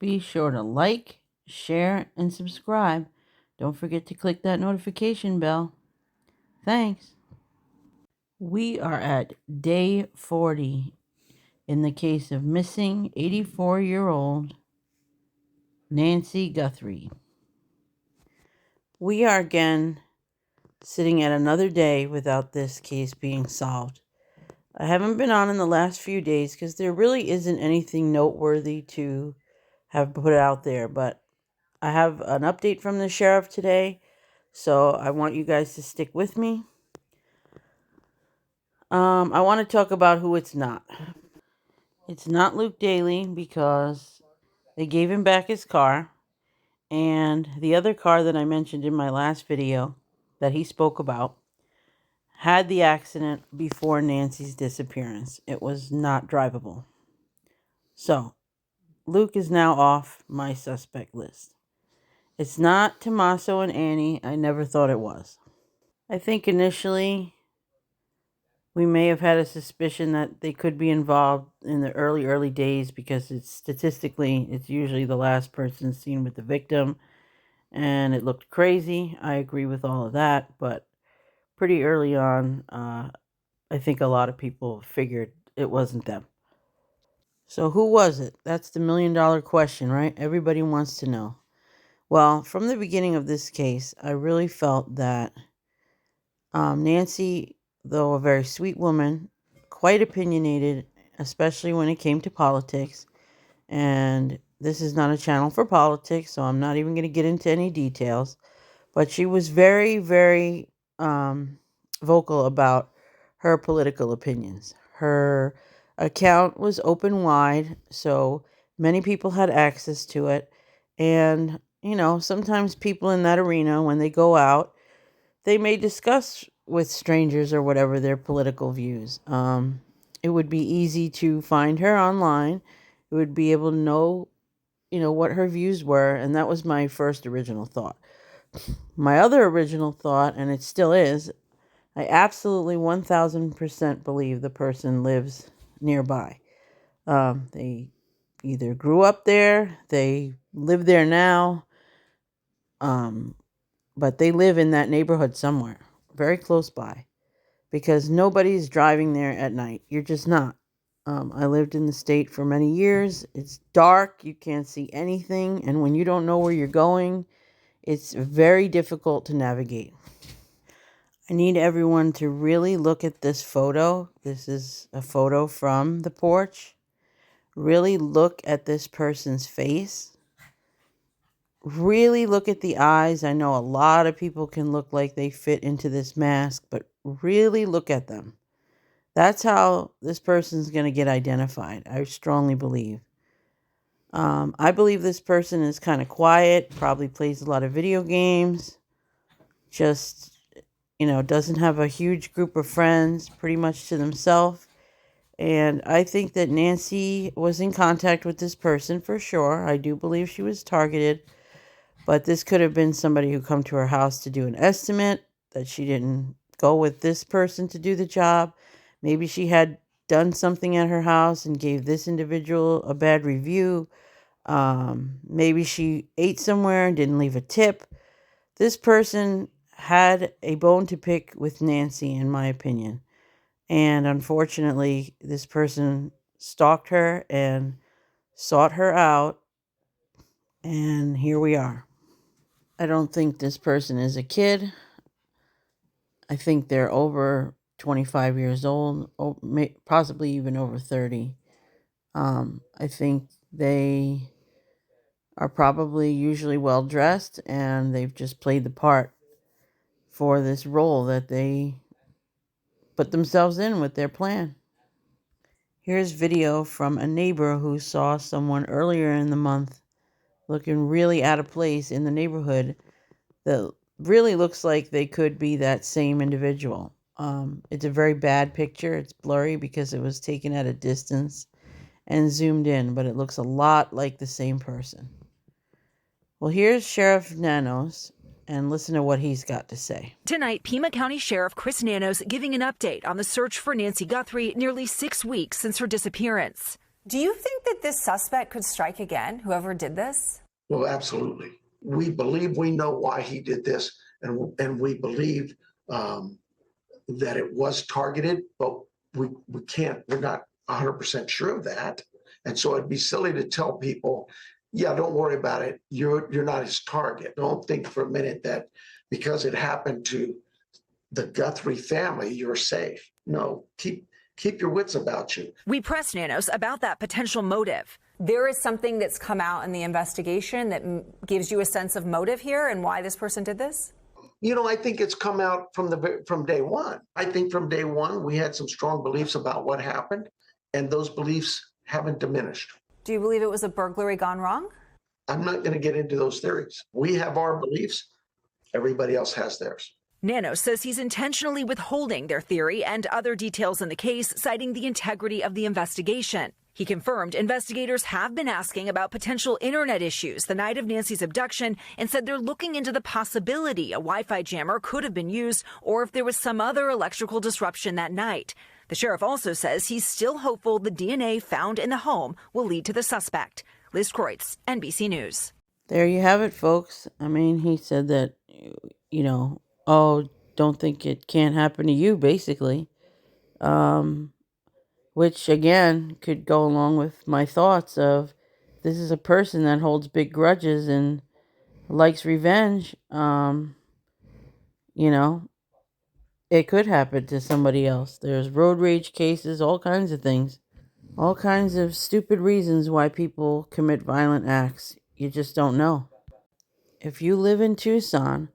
Be sure to like, share, and subscribe. Don't forget to click that notification bell. Thanks. We are at day 40 in the case of missing 84-year-old Nancy Guthrie. We are again sitting at another day without this case being solved. I haven't been on in the last few days because there really isn't anything noteworthy to have put out there, but I have an update from the sheriff today, so I want you guys to stick with me. I want to talk about who it's not. It's not Luke Daly because they gave him back his car, and the other car that I mentioned in my last video that he spoke about had the accident before Nancy's disappearance. It was not drivable. So, Luke is now off my suspect list. It's not Tommaso and Annie. I never thought it was. I think initially we may have had a suspicion that they could be involved in the early days because statistically it's usually the last person seen with the victim, and it looked crazy. I agree with all of that, but pretty early on, I think a lot of people figured it wasn't them. So who was it? That's the million-dollar question, right? Everybody wants to know. Well, from the beginning of this case, I really felt that Nancy, though a very sweet woman, quite opinionated, especially when it came to politics, and this is not a channel for politics, so I'm not even going to get into any details, but she was very, very vocal about her political opinions. Her account was open wide, so many people had access to it, and, sometimes people in that arena, when they go out, they may discuss with strangers or whatever their political views. It would be easy to find her online. It would be able to know, what her views were, and that was my first original thought. My other original thought, and it still is, I absolutely 1000% believe the person lives nearby. They either grew up there, they live there now, but they live in that neighborhood somewhere, very close by, because nobody's driving there at night. You're just not. I lived in the state for many years. It's dark. You can't see anything. And when you don't know where you're going, it's very difficult to navigate. I need everyone to really look at this photo. This is a photo from the porch. Really look at this person's face. Really look at the eyes. I know a lot of people can look like they fit into this mask, but really look at them. That's how this person's going to get identified, I strongly believe. I believe this person is kind of quiet, probably plays a lot of video games, just, doesn't have a huge group of friends, pretty much to themselves. And I think that Nancy was in contact with this person for sure. I do believe she was targeted, but this could have been somebody who come to her house to do an estimate, that she didn't go with this person to do the job. Maybe she had done something at her house and gave this individual a bad review. Maybe she ate somewhere and didn't leave a tip. This person had a bone to pick with Nancy, in my opinion. And unfortunately, this person stalked her and sought her out. And here we are. I don't think this person is a kid. I think they're over 25 years old, possibly even over 30. I think they are probably usually well dressed, and they've just played the part for this role that they put themselves in with their plan. Here's video from a neighbor who saw someone earlier in the month looking really out of place in the neighborhood that really looks like they could be that same individual. It's a very bad picture. It's blurry because it was taken at a distance and zoomed in, but it looks a lot like the same person. Well, here's Sheriff Nanos, and listen to what he's got to say. Tonight, Pima County Sheriff Chris Nanos giving an update on the search for Nancy Guthrie nearly 6 weeks since her disappearance. Do you think that this suspect could strike again, whoever did this? Well, absolutely. We believe we know why he did this, and we believe that it was targeted, but we're not 100% sure of that. And so it'd be silly to tell people, yeah, don't worry about it. You're not his target. Don't think for a minute that because it happened to the Guthrie family, you're safe. No, keep your wits about you. We pressed Nanos about that potential motive. There is something that's come out in the investigation that gives you a sense of motive here and why this person did this? You know, I think it's come out from day one. I think from day one, we had some strong beliefs about what happened, and those beliefs haven't diminished. Do you believe it was a burglary gone wrong? I'm not going to get into those theories. We have our beliefs. Everybody else has theirs. Nanos says he's intentionally withholding their theory and other details in the case, citing the integrity of the investigation. He confirmed investigators have been asking about potential internet issues the night of Nancy's abduction and said they're looking into the possibility a Wi-Fi jammer could have been used or if there was some other electrical disruption that night. The sheriff also says he's still hopeful the DNA found in the home will lead to the suspect. Liz Kreutz, NBC News. There you have it, folks. I mean, he said that, oh, don't think it can't happen to you, basically. Which, again, could go along with my thoughts of this is a person that holds big grudges and likes revenge. It could happen to somebody else. There's road rage cases, all kinds of things. All kinds of stupid reasons why people commit violent acts. You just don't know. If you live in Tucson,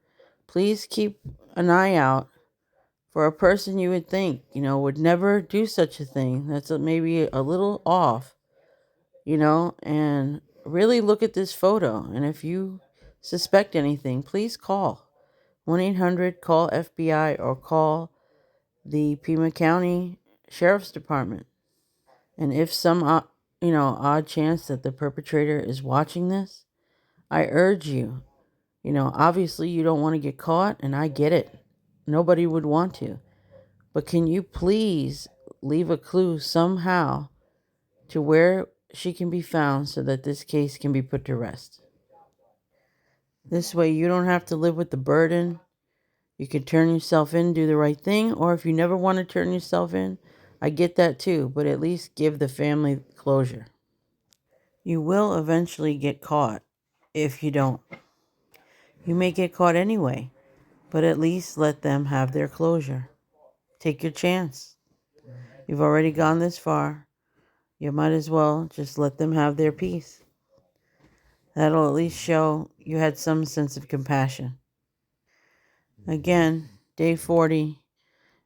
please keep an eye out for a person you would think, would never do such a thing. That's maybe a little off, and really look at this photo. And if you suspect anything, please call 1-800-CALL-FBI or call the Pima County Sheriff's Department. And if some, odd chance that the perpetrator is watching this, I urge you, obviously you don't want to get caught, and I get it. Nobody would want to. But can you please leave a clue somehow to where she can be found so that this case can be put to rest? This way you don't have to live with the burden. You can turn yourself in, do the right thing, or if you never want to turn yourself in, I get that too, but at least give the family closure. You will eventually get caught if you don't. You may get caught anyway, but at least let them have their closure. Take your chance. You've already gone this far. You might as well just let them have their peace. That'll at least show you had some sense of compassion. Again, day 40,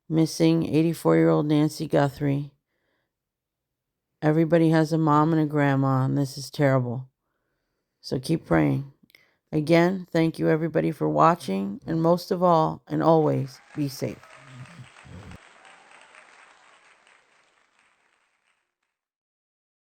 missing 84-year-old Nancy Guthrie. Everybody has a mom and a grandma, and this is terrible. So keep praying. Again, thank you everybody for watching, and most of all, and always, be safe.